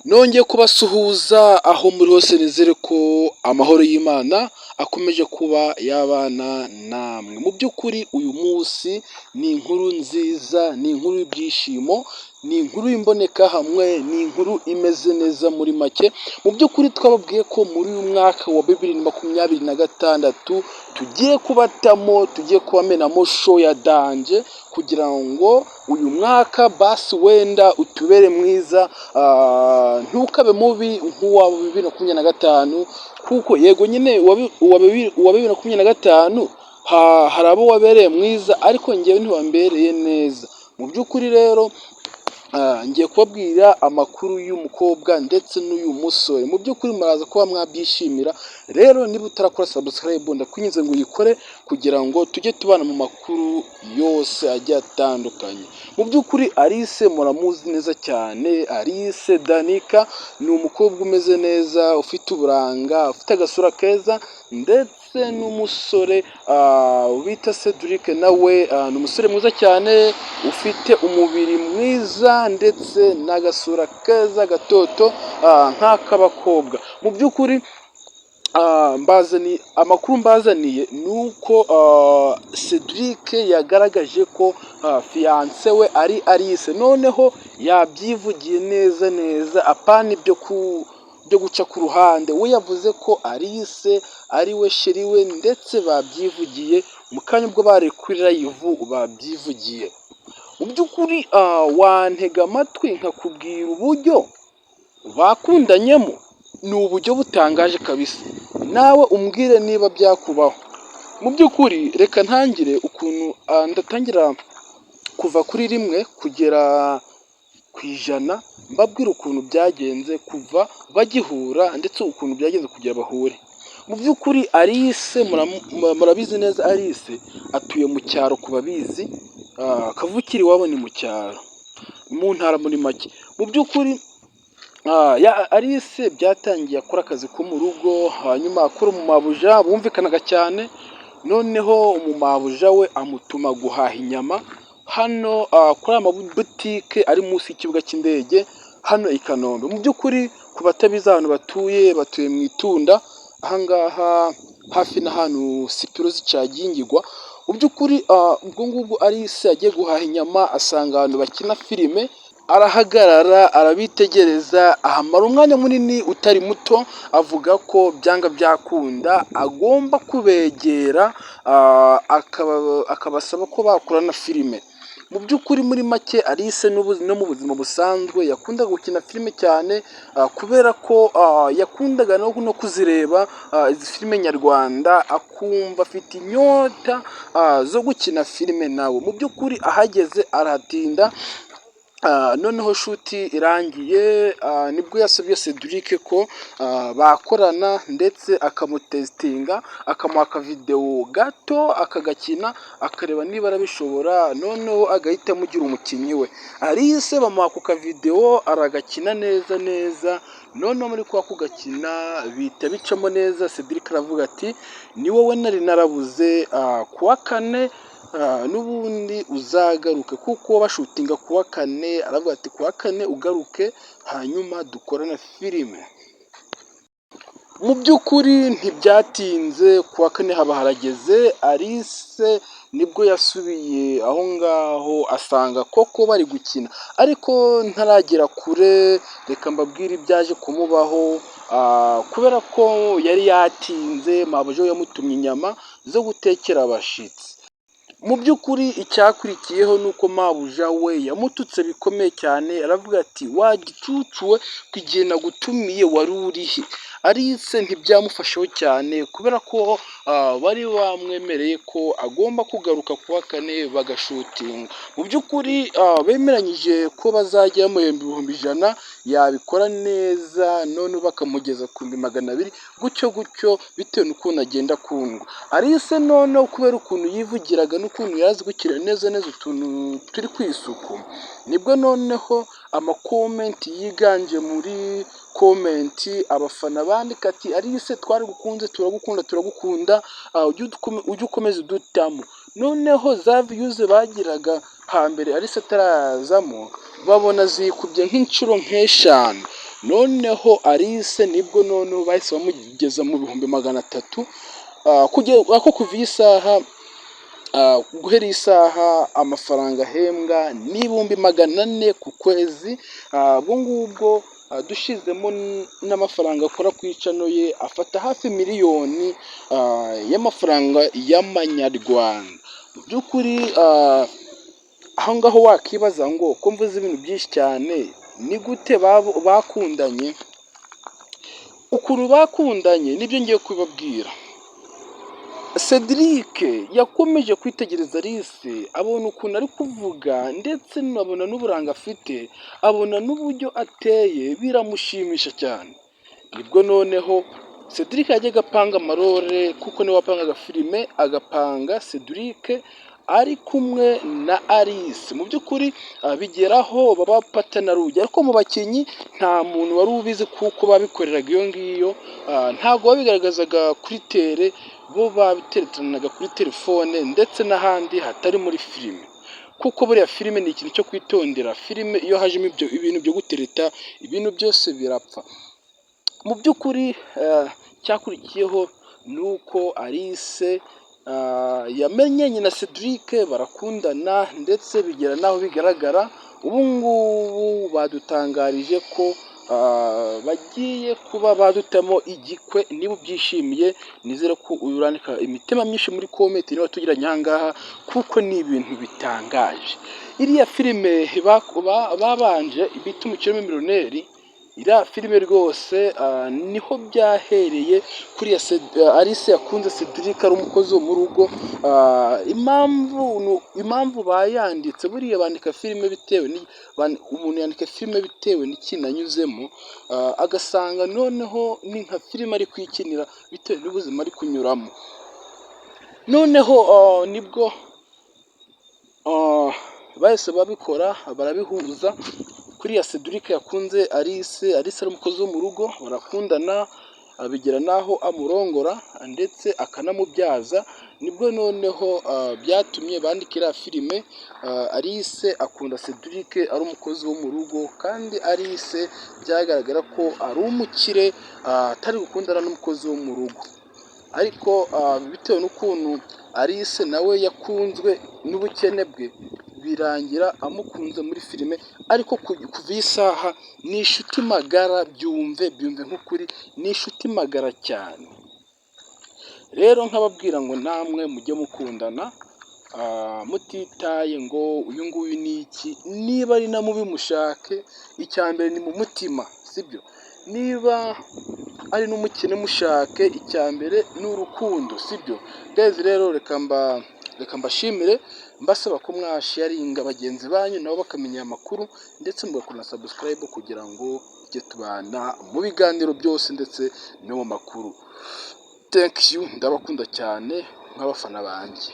Nongeye kubasuhuza aho muri hose nizere ko amahoro y'Imana akomeje kuba yabana namwe. Mu by'ukuri uyu munsi ni inkuru nziza, ni inkuru y'ibyishimo, ni inkuru y'imbonekahamwe, ni inkuru imeze neza muri make. Mu by'ukuri twababwiye ko muri uyu mwaka wa 2026 tugiye kubatamo, tugiye kubamenamo show ya danje kugira ngo uyu mwaka basi wenda utubere mwiza, ntukabe mubi nk'uwa 2025, kuko yego nyine uwa 2025 hari abo wabereye mwiza ariko ngewe ntiwambereye neza. Mu by'ukuri rero ngiye kubabwira amakuru y'umukobwa ndetse n'uyu musore. Mu by'ukuri muraza kuba mwabyishimira. Rero niba utarakora subscribe ndakwinginze ngo uyikore kugira ngo tujye tubana mu makuru yose agiye atandukanye. Mu by'ukuri Alice muramuzi neza cyane. Alice Danica ni umukobwa umeze neza, ufite uburanga, ufite agasura keza, ndetse n'umusore bita Cedric nawe ni umusore mwiza cyane, ufite umubiri mwiza ndetse n'agasura keza gatoto nk'ak'abakobwa. Mu by'ukuri amakuru mbazaniye ni uko Cedric yagaragaje ko fiyanse we ari Alice, noneho yabyivugiye neza neza, apana ibyo guca ku ruhande. We yavuze ko Alice ari we sheri we, ndetse babyivugiye mu kanya ubwo bari kuri live babyivugiye. Mu by'ukuri wantega amatwi nkakubwira uburyo bakundanyemo, ni uburyo butangaje kabisa, nawe umbwire niba byakubaho. Mu by'ukuri reka ntangire ukuntu ndatangira kuva kuri 1 kugera ku 100, mbabwira ukuntu byagenze kuva bagihura ndetse ukuntu byagenze kugira bahure. Mu by'ukuri Alice murabizi neza, Alice atuye mu cyaro ku babizi, kavukire iwabo ni mu cyaro mu ntara muri make. Mu by'ukuri Alice byatangiye akora akazi ko mu rugo, hanyuma akora umumabuja bumvikanaga cyane, noneho umumabuja we amutuma guhaha inyama hano kuri aya mabutike ari munsi y'ikibuga cy'indege hano i Kanombe. Mu by'ukuri ku batabizi ahantu batuye mu Itunda, ahangaha hafi n'ahantu sipiro zicagingirwa. Mu by'ukuri ubwo ngubwo Alice agiye guhaha inyama asanga abantu bakina filime, arahagarara arabitegereza, ahamara umwanya munini utari muto, avuga ko byanga byakunda agomba kubegera akabasaba ko bakorana filime. Mu by'ukuri muri make Alice no mu buzima busanzwe yakundaga gukina filime cyane, kubera ko yakundaga no kuzireba izi filime nyarwanda, akumva afite inyota zo gukina filime nawe. Mu by'ukuri ahageze arahatinda, noneho shuti irangiye nibwo yasabye Cedric ko bakorana, ndetse akamutesitinga, akamuha akavidewo gato akagakina, akareba niba arabishobora, noneho agahita amugira umukinnyi we. Alice bamuha ku kavidewo aragakina neza neza, noneho muri kwa kugakina bihita bicamo neza. Cedric aravuga ati ni wowe nari narabuze, kuwa 4 n'ubundi uzagaruke, kuko bashutinga kuwa 4. aravuga ati kuwa 4 ugaruke hanyuma dukorana filime. Mu by'ukuri ntibyatinze, kuwa 4 haba harageze. Alice nibwo yasubiye aho ngaho asanga koko bari gukina, ariko ntaragera kure reka mbabwire ibyaje kumubaho. Kubera ko yari yatinze, mabuja we yamutumye inyama zo gutekera abashitsi. Mu by'ukuri icyakurikiyeho ni uko mabuja we yamututse bikomeye cyane, aravuga ati wa gicucu we, ko igihe nagutumiye wari urihe? Alice ntibyamufasheho cyane, kubera ko bari bamwemereye ko agomba kugaruka kuwa 4 bagashutinga. Mu by'ukuri bemeranyije ko bazajya bamuhemba 100,000, yabikora neza none bakamugeza ku 200, gutyo gutyo bitewe n'ukuntu agenda akundwa. Alice noneho kubera ukuntu yivugiraga n'ukuntu yazi gukira neza neza utuntu turi ku isuku, nibwo noneho amakomenti yiganje muri komenti, abafana bandika ati Alice twaragukunze, turagukunda, ujye ukomeza udutamo. Noneho za views bagiraga hambere Alice atarazamo babona zikubye nk'inshuro nk'eshanu. noneho Alice nibwo noneho bahise bamugeza mu bihumbi 300, ako kuva iyi saha guhera iyi saha amafaranga ahembwa ni ibihumbi 400 ku kwezi. Ubwo ngubwo dushizemo n'amafaranga akora ku icano ye afata hafi miliyoni y'amafaranga y'amanyarwanda. Mu by'ukuri aho ngaho wakibaza ngo ko mvuze ibintu byinshi cyane, ni gute bakundanye? Ukuntu bakundanye nibyo ngiye kubabwira. Cedric yakomeje kwitegereza Alice, abona ukuntu ari kuvuga ndetse abona n'uburanga afite, abona n'uburyo ateye, biramushimisha cyane. Nibwo noneho Cedric yajyaga apanga amarore, kuko niwe wapangaga filime, agapanga Cedric ari kumwe na Alice. Mu by'ukuri bigeraho baba patanaruge, ariko mu bakinnyi nta muntu wari ubizi kuko babikoreraga iyo ngiyo, ntabwo babigaragazaga kuri tere, bo babitereteranaga kuri telefone ndetse n'ahandi hatari muri filime, kuko buriya filime ni ikintu cyo kwitondera. Filime iyo hajemo ibintu byo gutereta, ibintu byose birapfa. Mu by'ukuri cyakurikiyeho ni uko Alice yamenyanye na Cedric, barakundana ndetse bigera n'aho bigaragara. Ubu ngubu badutangarije ko bagiye kuba badutamo igikwe. Niba ubyishimiye, nizere ko urandika imitima myinshi muri komenti niba tugiranye aha ngaha, kuko ni ibintu bitangaje. Iriya filime babanje bita Umukire Miliyoneri, iriya filime rwose niho byahereye. Kuriya Alice yakunze Cedric ari umukozi wo mu rugo. Impamvu bayanditse, buriya bandika filime bitewe umuntu yandika filime bitewe n'ikintu anyuzemo, agasanga noneho ni nka filime ari kwikinira bitewe n'ubuzima ari kunyuramo. Noneho nibwo bahise babikora, barabihuza. Kuriya Cedric yakunze Alice ari umukozi wo mu rugo, barakundana, bigera n'aho amurongora ndetse akanamubyaza. Nibwo noneho byatumye bandika iriya filime. Alice akunda Cedric ari umukozi wo mu rugo, kandi Alice byagaragara ko ari umukire, atari gukundana n'umukozi wo mu rugo. Ariko bitewe n'ukuntu Alice nawe yakunzwe n'ubukene bwe, birangira amukunze muri filime. Ariko kuva iyi saha ni inshuti magara, byumve nk'ukuri, ni inshuti magara cyane. Rero nkababwira ngo namwe mujye mukundana, mutitaye ngo uyu nguyu ni iki. Niba ari na mubi mushake, icya mbere ni mu mutima, sibyo? Niba ari n'umukene mushake, icya mbere ni urukundo, sibyo? Guys, rero reka mbashimire, mbasaba ko mwasharinga bagenzi banyu nabo bakamenya amakuru, ndetse mugakora na subscribe kugira ngo tujye tubana mu biganiro byose ndetse no mu makuru. Thank you, ndabakunda cyane nk'abafana banjye.